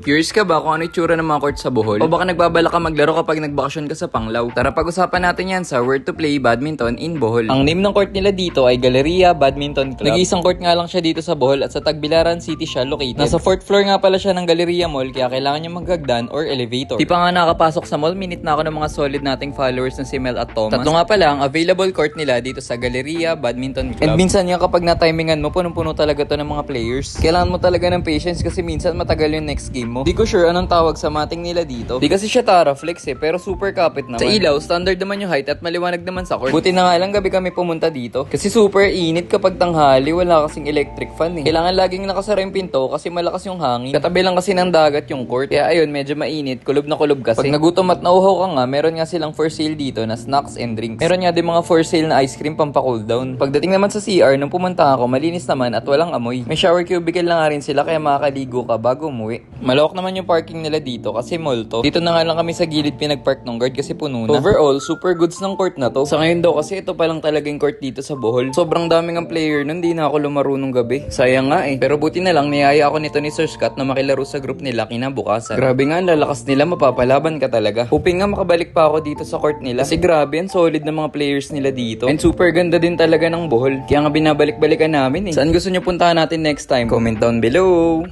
Curious ka ba kung ano itsura ng mga court sa Bohol? O baka nagbabala ka maglaro kapag nagbakasyon ka sa Panglao? Tara pag-usapan natin yan sa Where to Play Badminton in Bohol. Ang name ng court nila dito ay Galleria Badminton Club. Nag-iisang court nga lang siya dito sa Bohol at sa Tagbilaran City siya located. Nasa 4th floor nga pala siya ng Galleria Mall kaya kailangan niya maghagdan or elevator. Di pa nga nakapasok sa mall, minute na ako ng mga solid nating followers na si Mel at Thomas. Tatlo nga pala ang available court nila dito sa Galleria Badminton Club. And minsan nga kapag na-timingan mo, punong-puno talaga to ng mga players. Kailangan mo talaga ng patience kasi minsan matagal yung next game mo. Di ko sure anong tawag sa mating nila dito. Di kasi siya Tara Flex pero super kapit naman. Sa ilaw, standard naman yung height at maliwanag naman sa court. Buti na nga lang gabi kami pumunta dito. Kasi super init kapag tanghali, wala kasing electric fan eh. Kailangan laging nakasara yung pinto kasi malakas yung hangin. Katabi lang kasi ng dagat yung court. Kaya ayun, medyo mainit, kulob na kulob kasi. Pag nagutom at nauhaw ka nga, meron nga silang for sale dito na snacks and drinks. Meron nga din mga for sale na ice cream pampacool down. Pagdating naman sa CR, nung pumunta ako, malinis naman at walang amoy. May shower cubicle na nga rin sila kaya makakaligo ka bago umuwi. Malawak naman yung parking nila dito kasi mall to. Dito na nga lang kami sa gilid pinagpark ng guard kasi puno na. Overall, super goods ng court na to. Sa ngayon daw kasi ito pa lang talagang court dito sa Bohol. Sobrang daming ang player nun, di na ako lumaro nung gabi. Sayang nga eh. Pero buti na lang, niyaya ako nito ni Sir Scott na makilaro sa group nila kinabukasan. Grabe nga, ang lalakas nila, mapapalaban ka talaga. Hoping nga makabalik pa ako dito sa court nila. Kasi grabe, ang solid ng mga players nila dito. And super ganda din talaga ng Bohol. Kaya nga binabalik-balikan namin eh. Saan gusto nyo puntahan natin next time? Comment down below.